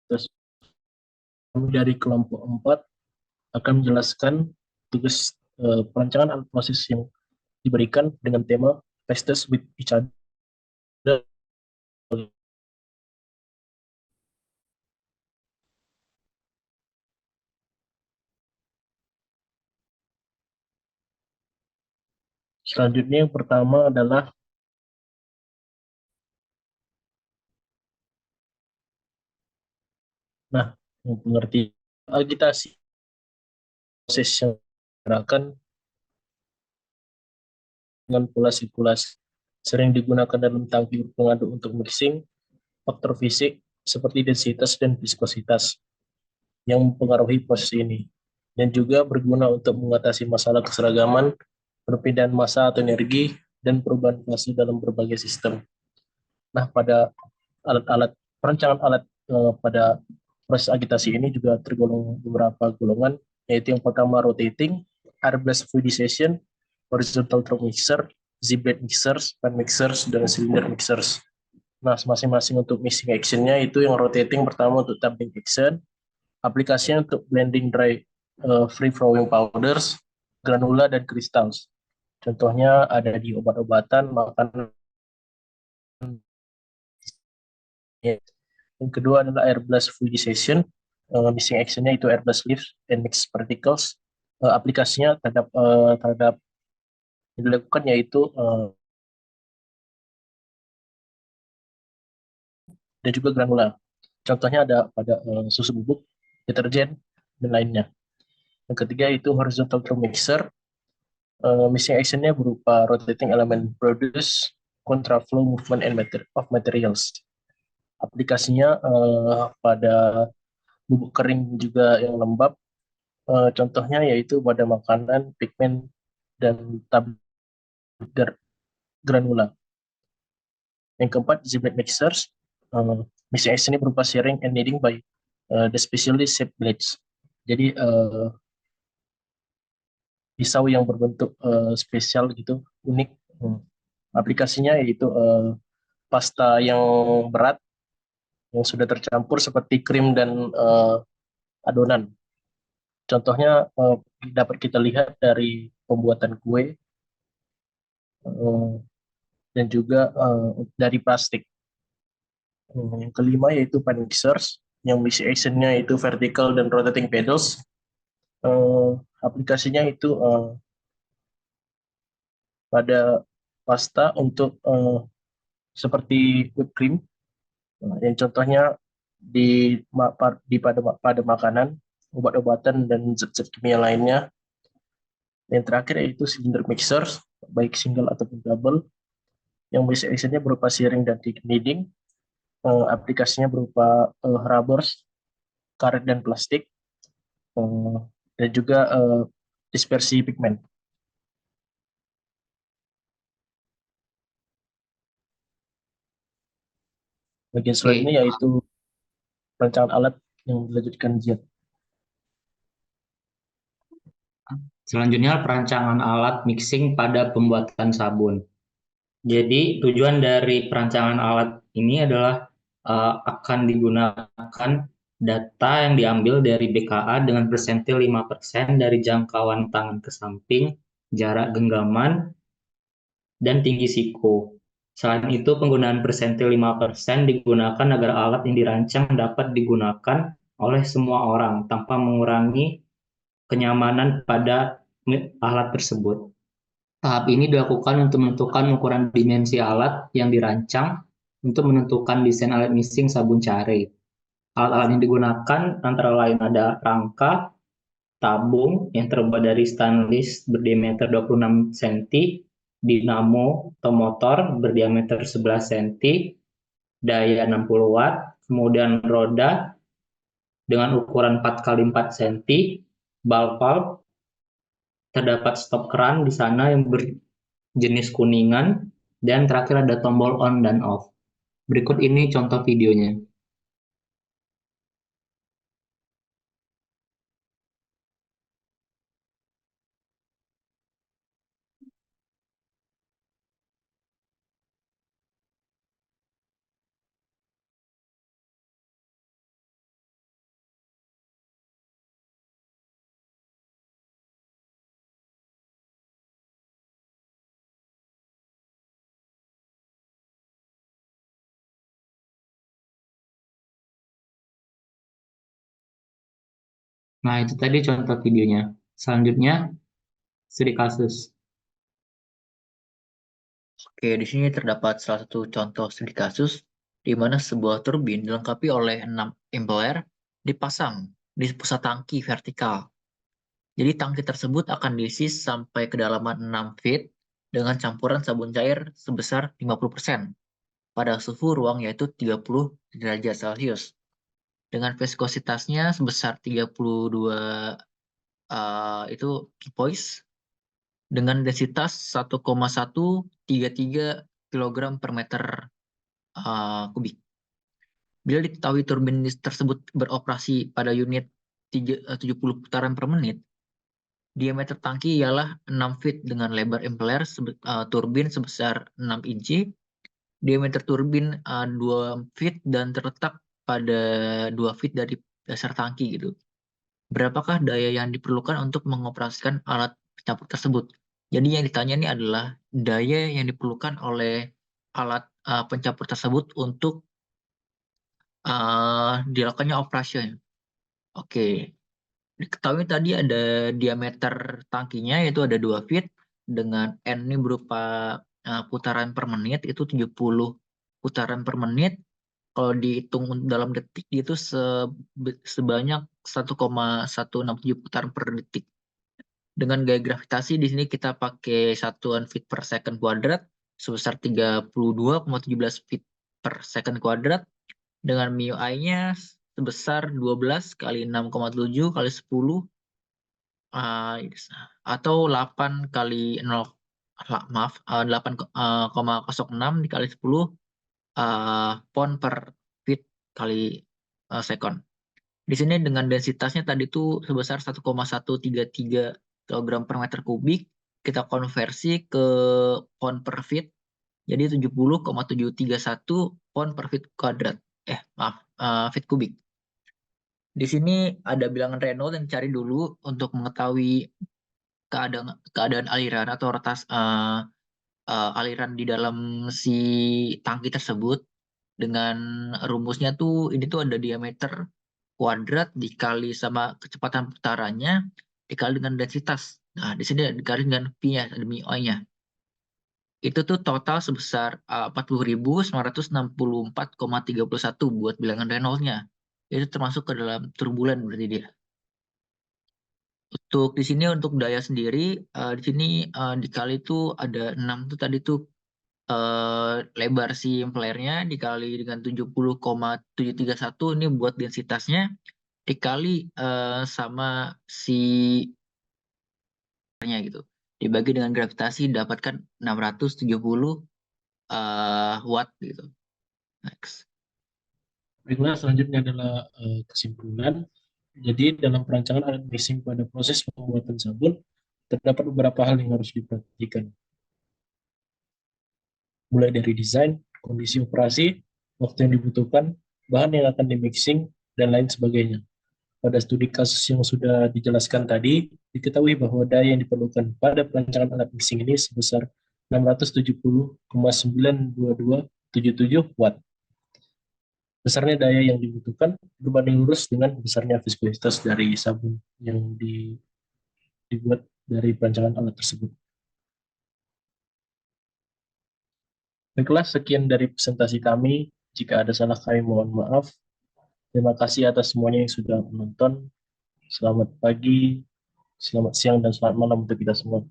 Terus kami dari kelompok 4 akan menjelaskan tugas perancangan alat proses yang diberikan dengan tema testers with each other. Selanjutnya yang pertama adalah pengertian agitasi, proses yang gerakan dengan pola sirkulasi sering digunakan dalam tangki pengaduk untuk mixing faktor fisik seperti densitas dan viskositas yang mempengaruhi proses ini, dan juga berguna untuk mengatasi masalah keseragaman, perbedaan massa atau energi, dan perubahan fase dalam berbagai sistem. Nah, pada alat-alat perancangan alat pada proses agitasi ini juga tergolong beberapa golongan, yaitu yang pertama rotating, air blast fluidization, horizontal throw mixer, Z-blade mixers, pan mixers, dan cylinder mixers. Nah, masing-masing untuk mixing actionnya itu yang rotating pertama untuk tumbling action, aplikasinya untuk blending dry free flowing powders, granula, dan crystals. Contohnya ada di obat-obatan, makanan. Yang kedua adalah air blast fluidization. Mixing actionnya itu air blast leaves and mixed particles. Aplikasinya terhadap yang dilakukan yaitu dan juga granula. Contohnya ada pada susu bubuk, deterjen, dan lainnya. Yang ketiga itu horizontal throw mixer. Mixing actionnya berupa rotating element produce contraflow movement and of materials. Aplikasinya pada bubuk kering juga yang lembab. Contohnya yaitu pada makanan, pigmen, dan tablet granula. Yang keempat, Z-blade mixers. Mixing action ini berupa shearing and kneading by the specially shaped blades. Jadi pisau yang berbentuk spesial gitu, unik. Aplikasinya yaitu pasta yang berat yang sudah tercampur seperti krim dan adonan. Contohnya dapat kita lihat dari pembuatan kue dan juga dari plastik. Yang kelima yaitu pan mixers, yang mixing actionnya itu vertical dan rotating pedals. Aplikasinya itu pada pasta untuk seperti whipped cream. Yang contohnya pada makanan, obat-obatan, dan zat-zat kimia lainnya. Yang terakhir yaitu cylinder mixers, baik single ataupun double, yang basic actionnya berupa shearing dan kneading. Aplikasinya berupa rubbers, karet, dan plastik, dan juga dispersi pigmen. Bagian Oke, selanjutnya yaitu perancangan alat yang dilanjutkan Z. selanjutnya perancangan alat mixing pada pembuatan sabun. Jadi tujuan dari perancangan alat ini adalah akan digunakan data yang diambil dari BKA dengan persentil 5% dari jangkauan tangan ke samping, jarak genggaman, dan tinggi siku. Selain itu, penggunaan persentil 5% digunakan agar alat yang dirancang dapat digunakan oleh semua orang tanpa mengurangi kenyamanan pada alat tersebut. Tahap ini dilakukan untuk menentukan ukuran dimensi alat yang dirancang untuk menentukan desain alat mixing sabun cari. Alat-alat yang digunakan antara lain ada rangka, tabung yang terbuat dari stainless berdiameter 26 cm, dinamo atau motor berdiameter 11 cm, daya 60 watt, kemudian roda dengan ukuran 4 kali 4 cm, valve, terdapat stop keran di sana yang berjenis kuningan, dan terakhir ada tombol on dan off. Berikut ini contoh videonya. Nah, itu tadi contoh videonya. Selanjutnya, studi kasus. Oke, di sini terdapat salah satu contoh studi kasus di mana sebuah turbin dilengkapi oleh 6 impeller dipasang di pusat tangki vertikal. Jadi tangki tersebut akan diisi sampai kedalaman 6 feet dengan campuran sabun cair sebesar 50% pada suhu ruang yaitu 30 derajat Celcius. Dengan viskositasnya sebesar 32 itu kipoise dengan densitas 1,133 kg per meter kubik. Bila diketahui turbin tersebut beroperasi pada unit 70 putaran per menit, diameter tangki ialah 6 feet dengan lebar impeller turbin sebesar 6 inci, diameter turbin 2 feet dan terletak pada 2 feet dari dasar tangki gitu. Berapakah daya yang diperlukan untuk mengoperasikan alat pencampur tersebut? Jadi yang ditanya ini adalah daya yang diperlukan oleh alat pencampur tersebut untuk dilakukannya operasi. Oke, diketahui tadi ada diameter tangkinya yaitu ada 2 feet dengan N ini berupa putaran per menit itu 70 putaran per menit. Kalau dihitung dalam detik itu sebanyak 1,167 putaran per detik. Dengan gaya gravitasi di sini kita pakai satuan feet per second kuadrat sebesar 32,17 feet per second kuadrat dengan mu I-nya sebesar 12 kali 6,7 kali 10 atau 8 kali 0 8,06 dikali 10 pound per feet kali second. Di sini dengan densitasnya tadi itu sebesar 1,133 kg per meter kubik, kita konversi ke pound per feet, jadi 70,731 pound per feet kuadrat. Feet kubik. Di sini ada bilangan Reynolds yang cari dulu untuk mengetahui keadaan aliran atau rotas aliran di dalam si tangki tersebut. Dengan rumusnya tuh ini tuh ada diameter kuadrat dikali sama kecepatan putarannya dikali dengan densitas. Nah, di sini dikali dengan P-nya, ada MIOI-nya. Itu tuh total sebesar 40.964,31 buat bilangan Reynolds-nya. Itu termasuk ke dalam turbulen berarti dia. Untuk di sini untuk daya sendiri, di sini dikali itu ada 6 tuh tadi tuh lebar si flare-nya dikali dengan 70,731 ini buat densitasnya dikali sama si nya gitu. Dibagi dengan gravitasi dapatkan 670 watt gitu. Next. Baiklah, selanjutnya adalah kesimpulan. Jadi dalam perancangan alat mixing pada proses pembuatan sabun, terdapat beberapa hal yang harus diperhatikan. Mulai dari desain, kondisi operasi, waktu yang dibutuhkan, bahan yang akan dimixing, dan lain sebagainya. Pada studi kasus yang sudah dijelaskan tadi, diketahui bahwa daya yang diperlukan pada perancangan alat mixing ini sebesar 670,92277 watt. Besarnya daya yang dibutuhkan berbanding lurus dengan besarnya viskositas dari sabun yang dibuat dari perancangan alat tersebut. Baiklah, sekian dari presentasi kami. Jika ada salah kami mohon maaf. Terima kasih atas semuanya yang sudah menonton. Selamat pagi, selamat siang, dan selamat malam untuk kita semua.